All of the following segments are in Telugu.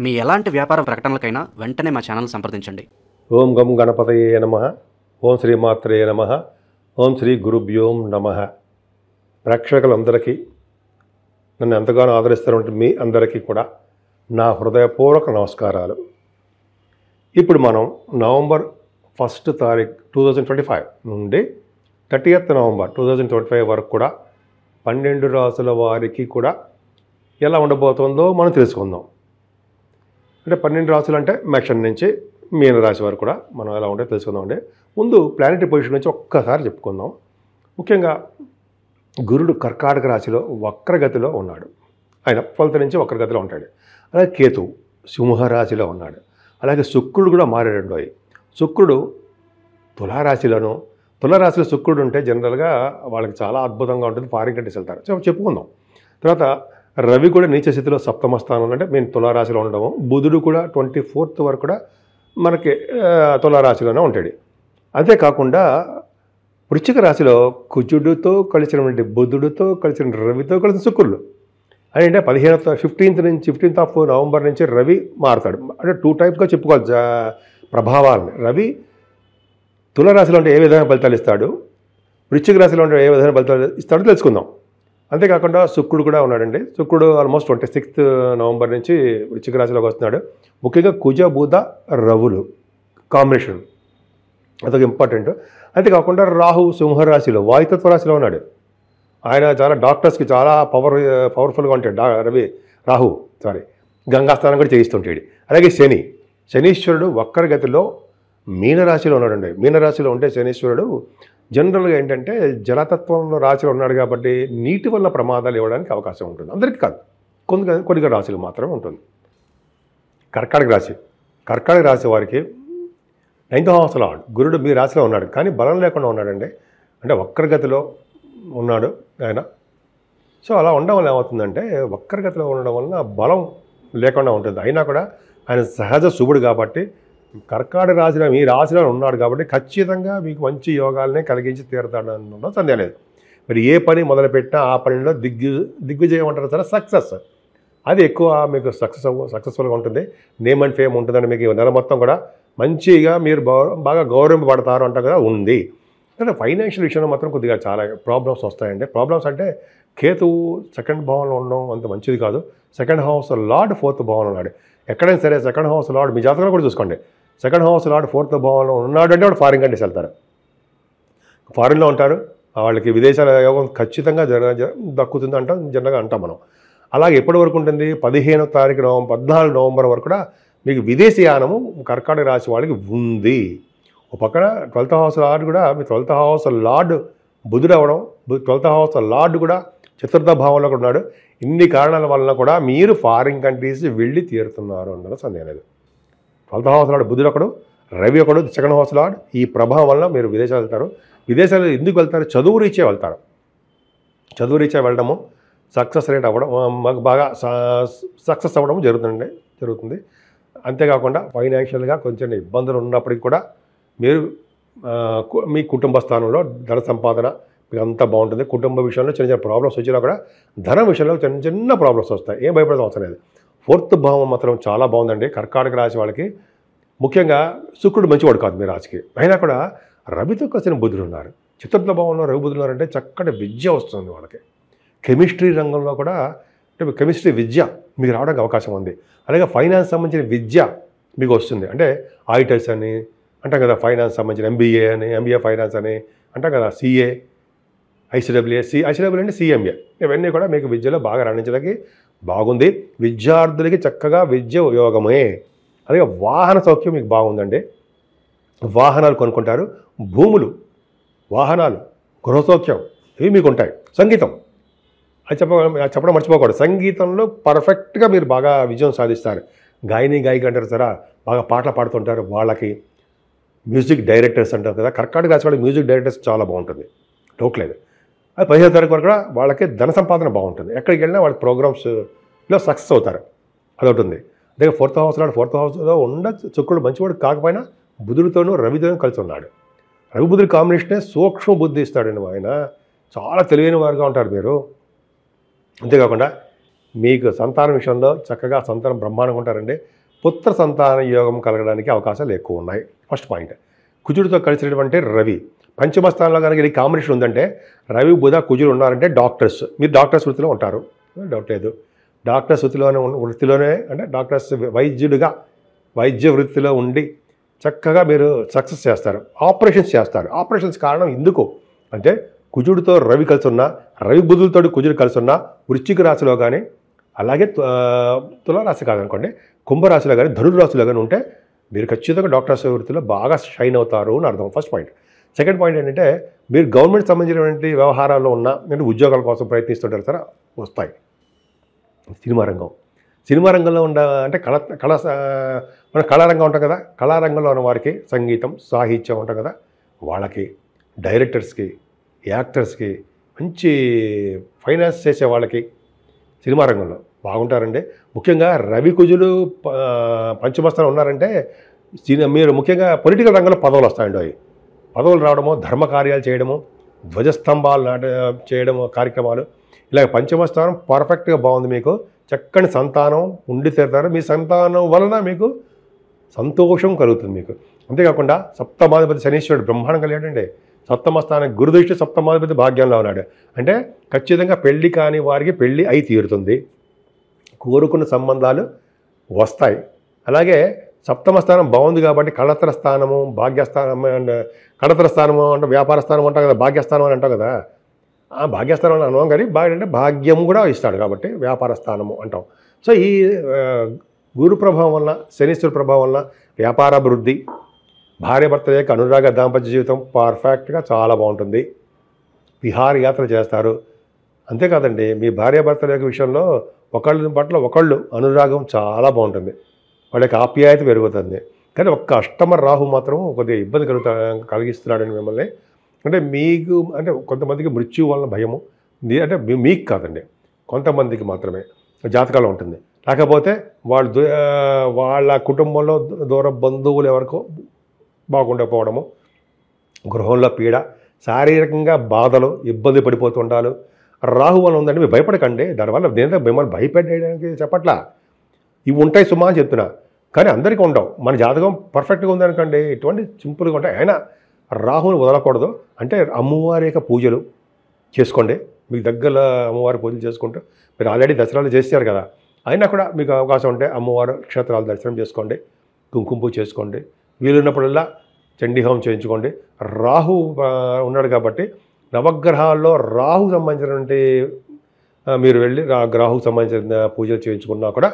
మీ ఎలాంటి వ్యాపార ప్రకటనలకైనా వెంటనే మా ఛానల్ సంప్రదించండి. ఓం గం గణపతయే నమః. ఓం శ్రీ మాత్రే నమః. ఓం శ్రీ గురుభ్యోం నమః. ప్రేక్షకులందరికీ, నన్ను ఎంతగానో ఆదరిస్తున్నటువంటి మీ అందరికీ కూడా నా హృదయపూర్వక నమస్కారాలు. ఇప్పుడు మనం నవంబర్ 1 తారీఖు 2025 నుండి 30th నవంబర్ 2025 వరకు కూడా 12 రాసుల వారికి కూడా ఎలా ఉండబోతుందో మనం తెలుసుకుందాం. అంటే 12 రాసులు అంటే మేషం నుంచి మీన రాశి వరకు కూడా మనం ఎలా ఉంటే తెలుసుకుందాం. అంటే ముందు ప్లానెటరీ పొజిషన్ నుంచి ఒక్కసారి చెప్పుకుందాం. ముఖ్యంగా గురుడు కర్కాటక రాశిలో వక్రగతిలో ఉన్నాడు. ఆయన 12 నుంచి వక్రగతిలో ఉంటాడు. అలాగే కేతు సింహరాశిలో ఉన్నాడు. అలాగే శుక్రుడు కూడా మారాడు. శుక్రుడు తులారాశిలోను. తులారాశిలో శుక్రుడు ఉంటే జనరల్గా వాళ్ళకి చాలా అద్భుతంగా ఉంటుంది, ఫారిన్ కంట్రీస్ వెళ్తారు. సో చెప్పుకుందాం. తర్వాత రవి కూడా నీచ స్థితిలో సప్తమ స్థానంలో అంటే మేము తులారాశిలో ఉండడము. బుధుడు కూడా 24th వరకు కూడా మనకి తులారాశిలోనే ఉంటాడు. అంతేకాకుండా వృశ్చిక రాశిలో కుజుడితో కలిసినటువంటి బుధుడితో కలిసిన రవితో కలిసిన శుక్రుడు అంటే 15th నవంబర్ నుంచి రవి మారుతాడు. అంటే 2 టైప్స్గా చెప్పుకోవాలి ప్రభావాలని. రవి తులారాశిలో ఉంటే ఏ విధమైన ఫలితాలు ఇస్తాడు, వృశ్చిక రాశిలో ఉంటే ఏ విధమైన ఫలితాలు ఇస్తాడో తెలుసుకుందాం. అంతేకాకుండా శుక్రుడు కూడా ఉన్నాడండి. శుక్రుడు ఆల్మోస్ట్ 26th నవంబర్ నుంచి వృశ్చిక రాశిలోకి వస్తున్నాడు. ముఖ్యంగా కుజ బుధ రవులు కాంబినేషన్ అదొక ఇంపార్టెంట్. అంతేకాకుండా రాహు సింహరాశిలో వాయుతత్వ రాశిలో ఉన్నాడు. ఆయన చాలా డాక్టర్స్కి చాలా పవర్ఫుల్గా ఉంటాడు. గంగాస్నానం కూడా చేయిస్తుంటాడు. అలాగే శనీశ్వరుడు వక్రగతిలో మీనరాశిలో ఉన్నాడండి. మీనరాశిలో ఉంటే శనీశ్వరుడు జనరల్గా ఏంటంటే జలతత్వంలో రాశిలో ఉన్నాడు కాబట్టి నీటి వల్ల ప్రమాదాలు ఇవ్వడానికి అవకాశం ఉంటుంది. అందరికీ కాదు, కొన్ని రాశులు మాత్రమే ఉంటుంది. కర్కాటక రాశి వారికి 9th house లార్డ్ గురుడు మీ రాశిలో ఉన్నాడు, కానీ బలం లేకుండా ఉన్నాడండి. అంటే వక్రగతిలో ఉన్నాడు ఆయన. సో అలా ఉండడం వల్ల ఏమవుతుందంటే వక్రగతిలో ఉండడం వలన బలం లేకుండా ఉంటుంది. అయినా కూడా ఆయన సహజ శుభుడు కాబట్టి కర్కాటక రాశిలో మీ రాశిలో ఉన్నాడు కాబట్టి ఖచ్చితంగా మీకు మంచి యోగాలనే కలిగించి తీరుతాడు అనడంలో సందేహం లేదు. మరి ఏ పని మొదలుపెట్టినా ఆ పనిలో దిగ్విజయం అంటారు సార్, సక్సెస్ అది ఎక్కువ మీకు సక్సెస్ఫుల్గా ఉంటుంది. నేమ్ అండ్ ఫేమ్ ఉంటుందని మీకు నెల మొత్తం కూడా మంచిగా మీరు బాగా గౌరవింపబడతారు అంటారు కదా, ఉంది. అంటే ఫైనాన్షియల్ విషయంలో మాత్రం కొద్దిగా చాలా ప్రాబ్లమ్స్ వస్తాయండి. ప్రాబ్లమ్స్ అంటే కేతువు 2nd భావంలో ఉండడం అంత మంచిది కాదు. 2nd house లార్డ్ 4th భావంలో ఉన్నాడు. ఎక్కడైనా సరే 2nd house లార్డ్ మీ జాతకంలో కూడా చూసుకోండి. 2nd house లార్డ్ 4th భావంలో ఉన్నాడు అంటే వాడు ఫారిన్ కంట్రీస్ వెళ్తారు, ఫారిన్లో ఉంటారు. వాళ్ళకి విదేశాల యోగం ఖచ్చితంగా దక్కుతుంది జనరల్గా అంటాం మనం. అలాగే ఎప్పటి వరకు ఉంటుంది? 14 నవంబర్ వరకు కూడా మీకు విదేశీ యానము కర్కాటక రాశి వాళ్ళకి ఉంది. ఒక పక్కన 12th house లార్డ్ కూడా మీ 12th house లార్డ్ బుధుడు అవ్వడం, 12th house లార్డ్ కూడా 4th భావంలో కూడా ఉన్నాడు. ఇన్ని కారణాల వలన కూడా మీరు ఫారిన్ కంట్రీస్ వెళ్ళి తీరుతున్నారు అందులో సందేహం లేదు. 12th house లార్డ్ బుధుడు ఒకడు, రవి ఒకడు 2nd house లార్డ్. ఈ ప్రభావం వల్ల మీరు విదేశాలు వెళ్తారు. విదేశాలు ఎందుకు వెళ్తారు? చదువు రీత్యా వెళ్తారు. చదువు రీత్యా వెళ్ళడము సక్సెస్ రేట్ అవ్వడం, మాకు బాగా సక్సెస్ అవ్వడం జరుగుతుంది. అంతేకాకుండా ఫైనాన్షియల్గా కొంచెం ఇబ్బందులు ఉన్నప్పటికీ కూడా మీరు మీ కుటుంబ స్థానంలో ధన సంపాదన మీకు అంతా బాగుంటుంది. కుటుంబ విషయంలో చిన్న చిన్న ప్రాబ్లమ్స్ వచ్చినా కూడా ధనం విషయంలో చిన్న ప్రాబ్లమ్స్ వస్తాయి. ఏం భయపడడం అవసరం లేదు. 4th భావం మాత్రం చాలా బాగుందండి కర్కాటక రాశి వాళ్ళకి. ముఖ్యంగా శుక్రుడు మంచివాడు కాదు మీ రాశికి, అయినా కూడా రవితో కలిసిన బుధుడు ఉన్నారు. 4th భావంలో రవి బుధుడు ఉన్నారంటే చక్కటి విద్య వస్తుంది వాళ్ళకి. కెమిస్ట్రీ రంగంలో కూడా అంటే కెమిస్ట్రీ విద్య మీకు రావడానికి అవకాశం ఉంది. అలాగే ఫైనాన్స్ సంబంధించిన విద్య మీకు వస్తుంది. అంటే ఆడిటర్స్ అని అంటాం కదా, ఫైనాన్స్ సంబంధించిన ఎంబీఏ ఫైనాన్స్ అని అంటాం కదా, సిఏ, ఐసీడబ్ల్యూఏ అంటే సిఎంఏ, ఇవన్నీ కూడా మీకు విద్యలో బాగా రాణించడానికి బాగుంది. విద్యార్థులకి చక్కగా విద్య యోగమే. అలాగే వాహన సౌఖ్యం మీకు బాగుందండి. వాహనాలు కొనుక్కుంటారు. భూములు, వాహనాలు, గృహసౌఖ్యం ఇవి మీకు ఉంటాయి. సంగీతం అది చెప్పడం మర్చిపోకూడదు. సంగీతంలో పర్ఫెక్ట్గా మీరు బాగా విజయం సాధిస్తారు. గాయక అంటారు సరే, బాగా పాటలు పాడుతుంటారు. వాళ్ళకి మ్యూజిక్ డైరెక్టర్స్ అంటారు కదా, కర్కాటక రాశి వాళ్ళకి మ్యూజిక్ డైరెక్టర్స్ చాలా బాగుంటుంది, డౌట్ లేదు. అది 15వ తారీఖు వరకు కూడా వాళ్ళకి ధన సంపాదన బాగుంటుంది. ఎక్కడికి వెళ్ళినా వాళ్ళ ప్రోగ్రామ్స్లో సక్సెస్ అవుతారు, అదొకటి ఉంది. అదే 4th house లాంటి 4th houseలో శుక్రుడు మంచివాడు కాకపోయినా బుధుడితోనూ రవితోనూ కలిసి ఉన్నాడు. రవి బుధుడి కాంబినేషనే సూక్ష్మ బుద్ధి ఇస్తాడండి. ఆయన చాలా తెలివైన వారుగా ఉంటారు మీరు. అంతేకాకుండా మీకు సంతానం విషయంలో చక్కగా సంతానం బ్రహ్మాండంగా ఉంటారండి. పుత్ర సంతాన యోగం కలగడానికి అవకాశాలు ఎక్కువ ఉన్నాయి. First point. కుజుడితో కలిసినటువంటి రవి పంచమ స్థానంలో కనుక ఈ కాంబినేషన్ ఉందంటే రవి బుధ కుజుడు ఉన్నారంటే డాక్టర్స్, మీరు డాక్టర్స్ వృత్తిలో ఉంటారు, డౌట్ లేదు. డాక్టర్స్ వృత్తిలోనే అంటే డాక్టర్స్ వైద్య వృత్తిలో ఉండి చక్కగా మీరు సక్సెస్ చేస్తారు, ఆపరేషన్స్ చేస్తారు. ఆపరేషన్స్ కారణం ఎందుకు అంటే కుజుడితో రవి కలిసి ఉన్నా, రవి బుధులతో కుజుడు కలిసి ఉన్నా వృశ్చిక రాశిలో కానీ, అలాగే తులారాశి కాదనుకోండి కుంభరాశిలో కానీ ధనురాశిలో కానీ ఉంటే మీరు ఖచ్చితంగా డాక్టర్స్ వృత్తిలో బాగా షైన్ అవుతారు అని అర్థం. First point. సెకండ్ పాయింట్ ఏంటంటే మీరు గవర్నమెంట్ సంబంధించినటువంటి వ్యవహారాల్లో ఉన్న అంటే ఉద్యోగాల కోసం ప్రయత్నిస్తుంటారు సార్, వస్తాయి. సినిమా రంగంలో అంటే మన కళారంగం ఉంటాం కదా, కళారంగంలో ఉన్న వారికి సంగీతం సాహిత్యం ఉంటాం కదా, వాళ్ళకి డైరెక్టర్స్కి యాక్టర్స్కి మంచి ఫైనాన్స్ చేసే వాళ్ళకి సినిమా రంగంలో బాగుంటారండి. ముఖ్యంగా రవి కుజులు పంచమస్థానం ఉన్నారంటే మీరు ముఖ్యంగా పొలిటికల్ రంగంలో పదవులు వస్తాయండి. అవి పదవులు రావడము, ధర్మ కార్యాలు చేయడము, ధ్వజస్తంభాలు చేయడము కార్యక్రమాలు, ఇలా పంచమస్థానం పర్ఫెక్ట్గా బాగుంది. మీకు చక్కని సంతానం ఉండి తీరుతారు. మీ సంతానం వలన మీకు సంతోషం కలుగుతుంది మీకు. అంతేకాకుండా సప్తమాధిపతి శనీశ్వరుడు బ్రహ్మాండం కలిగాడండి. సప్తమ స్థానం గురుదృష్టి, సప్తమాధిపతి భాగ్యంలో ఉన్నాడు అంటే ఖచ్చితంగా పెళ్లి కాని వారికి పెళ్లి అయి తీరుతుంది, కోరుకున్న సంబంధాలు వస్తాయి. అలాగే సప్తమ స్థానం బాగుంది కాబట్టి కళత్ర స్థానము, భాగ్యస్థానం అండ్ కళత్ర స్థానము అంటే వ్యాపార స్థానం అంటాం కదా, భాగ్యస్థానం అని అంటాం కదా. ఆ భాగ్యస్థానం అని అనుభవం కానీ అంటే భాగ్యం కూడా ఇస్తాడు కాబట్టి వ్యాపార స్థానము అంటాం. సో ఈ గురు ప్రభావం వల్ల, శనీశ్వర ప్రభావం వల్ల వ్యాపారాభివృద్ధి, భార్యాభర్త యొక్క అనురాగ దాంపత్య జీవితం పర్ఫెక్ట్గా చాలా బాగుంటుంది. విహారయాత్ర చేస్తారు. అంతేకాదండి మీ భార్యాభర్తల యొక్క విషయంలో ఒకళ్ళ పట్ల ఒకళ్ళు అనురాగం చాలా బాగుంటుంది, వాళ్ళ యొక్క ఆప్యాయత పెరుగుతుంది. కానీ ఒక్క అష్టమ రాహు మాత్రం కొద్దిగా ఇబ్బంది కలిగిస్తున్నాడని మిమ్మల్ని. అంటే మీకు అంటే కొంతమందికి మృత్యు వలన భయము, అంటే మీకు కాదండి కొంతమందికి మాత్రమే జాతకాలు ఉంటుంది. లేకపోతే వాళ్ళ కుటుంబంలో దూర బంధువులు ఎవరికో బాగుండకపోవడము, గృహంలో పీడ, శారీరకంగా బాధలు, ఇబ్బంది పడిపోతుండాలి. రాహు వల్ల ఉందండి, మీరు భయపడకండి. దానివల్ల నేను మిమ్మల్ని భయపెట్టడానికి చెప్పట్లా, ఇవి ఉంటాయి సుమా అని చెప్తున్నా. కానీ అందరికీ ఉండవు. మన జాతకం పర్ఫెక్ట్గా ఉందనుకోండి ఇటువంటి సింపుల్గా ఉంటాయి. అయినా రాహుని వదలకూడదు. అంటే అమ్మవారి యొక్క పూజలు చేసుకోండి. మీకు దగ్గరలో అమ్మవారి పూజలు చేసుకుంటూ మీరు ఆల్రెడీ దసరాలు చేశారు కదా, అయినా కూడా మీకు అవకాశం ఉంటే అమ్మవారు క్షేత్రాల దర్శనం చేసుకోండి, కుంకుమ పూజ చేసుకోండి, వీలున్నప్పుడల్లా చండీహోమం చేయించుకోండి. రాహు ఉన్నాడు కాబట్టి నవగ్రహాల్లో రాహు సంబంధించినటువంటి మీరు వెళ్ళి రాహుకు సంబంధించిన పూజలు చేయించుకున్నా కూడా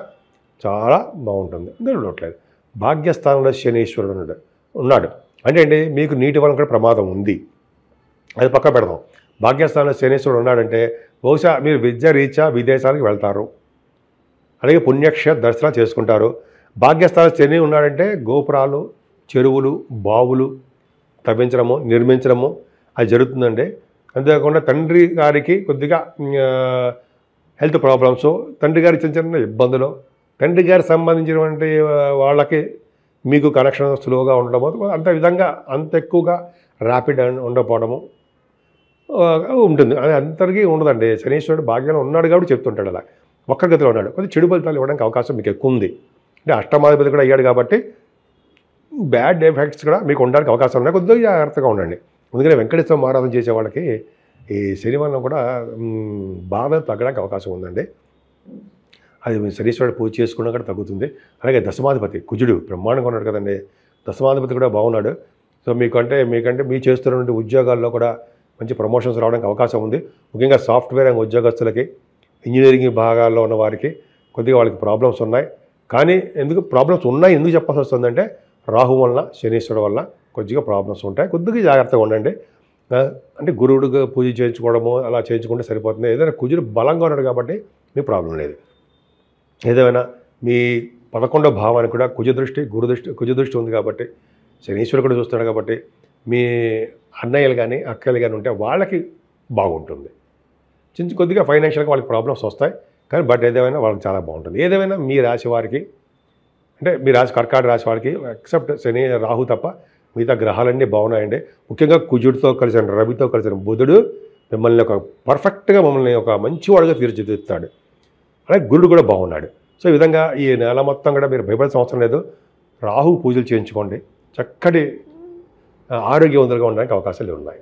చాలా బాగుంటుంది. అందులో ఉండట్లేదు. భాగ్యస్థానంలో శనీశ్వరుడు ఉన్నాడు అంటే అండి మీకు నీటి వలన కూడా ప్రమాదం ఉంది, అది పక్క పెడదాం. భాగ్యస్థానంలో శనీశ్వరుడు ఉన్నాడంటే బహుశా మీరు విద్య రీత్యా విదేశాలకు వెళ్తారు, అలాగే పుణ్యక్షేత్ర దర్శనాలు చేసుకుంటారు. భాగ్యస్థానం శని ఉన్నాడంటే గోపురాలు, చెరువులు, బావులు తవ్వించడము, నిర్మించడము అది జరుగుతుందండి. అంతేకాకుండా తండ్రి గారికి కొద్దిగా హెల్త్ ప్రాబ్లమ్స్, తండ్రి గారికి చిన్న చిన్న ఇబ్బందులు, తండ్రి గారికి సంబంధించినటువంటి వాళ్ళకి మీకు కనెక్షన్ స్లోగా ఉండడము, అంత విధంగా అంత ఎక్కువగా ర్యాపిడ్ ఉండకపోవడము ఉంటుంది. అది అందరికీ ఉండదండి. శనీశ్వరుడు భాగ్యంలో ఉన్నాడు కాబట్టి చెప్తుంటాడు అలా. వక్రగతిలో ఉన్నాడు, కొద్దిగా చెడు ఫలితాలు ఇవ్వడానికి అవకాశం మీకు ఎక్కువ ఉంది. అంటే అష్టమాధిపతి కూడా అయ్యాడు కాబట్టి బ్యాడ్ ఎఫెక్ట్స్ కూడా మీకు ఉండడానికి అవకాశం ఉన్నాయి. కొద్దిగా జాగ్రత్తగా ఉండండి. అందుకనే వెంకటేశ్వర ఆరాధన చేసే వాళ్ళకి ఈ శనివారం కూడా బాధ తగ్గడానికి అవకాశం ఉందండి. అది శనీశ్వరుడు పూజ చేసుకున్నా కూడా తగ్గుతుంది. అలాగే దశమాధిపతి కుజుడు బ్రహ్మాండంగా ఉన్నాడు కదండి, దశమాధిపతి కూడా బాగున్నాడు. సో మీకంటే మీ చేస్తున్నటువంటి ఉద్యోగాల్లో కూడా మంచి ప్రమోషన్స్ రావడానికి అవకాశం ఉంది. ముఖ్యంగా సాఫ్ట్వేర్ రంగ ఉద్యోగస్తులకి, ఇంజనీరింగ్ భాగాల్లో ఉన్న వారికి కొద్దిగా వాళ్ళకి ప్రాబ్లమ్స్ ఉన్నాయి. కానీ ఎందుకు ప్రాబ్లమ్స్ ఉన్నాయి ఎందుకు చెప్పాల్సి వస్తుందంటే రాహు వలన, శనీశ్వరుడు వల్ల కొద్దిగా ప్రాబ్లమ్స్ ఉంటాయి. కొద్దిగా జాగ్రత్తగా ఉండండి. అంటే గురువుడిగా పూజ చేయించుకోవడము అలా చేయించుకుంటే సరిపోతుంది. ఏదైనా కుజుడు బలంగా ఉన్నాడు కాబట్టి మీ ప్రాబ్లం లేదు. ఏదేమైనా మీ 11వ భావానికి కూడా కుజదృష్టి ఉంది కాబట్టి, శనీశ్వరుడు కూడా చూస్తున్నాడు కాబట్టి మీ అన్నయ్యలు కానీ అక్కలు కానీ ఉంటే వాళ్ళకి బాగుంటుంది. కొద్దిగా ఫైనాన్షియల్గా వాళ్ళకి ప్రాబ్లమ్స్ వస్తాయి కానీ బట్ ఏదేమైనా వాళ్ళకి చాలా బాగుంటుంది. ఏదేమైనా మీ రాశి వారికి అంటే మీ కర్కాటక రాశి వారికి ఎక్సెప్ట్ శని రాహు తప్ప మిగతా గ్రహాలన్నీ బాగున్నాయండి. ముఖ్యంగా కుజుడితో కలిసిన రవితో కలిసిన బుధుడు మిమ్మల్ని పర్ఫెక్ట్గా మమ్మల్ని ఒక మంచివాడుగా తీర్చిదిద్దుతాడు. అలాగే గురుడు కూడా బాగున్నాడు. సో ఈ విధంగా ఈ నెల మొత్తం కూడా మీరు భయపడాల్సిన అవసరం లేదు. రాహు పూజలు చేయించుకోండి, చక్కటి ఆరోగ్యవంతులుగా ఉండడానికి అవకాశాలు ఉన్నాయి.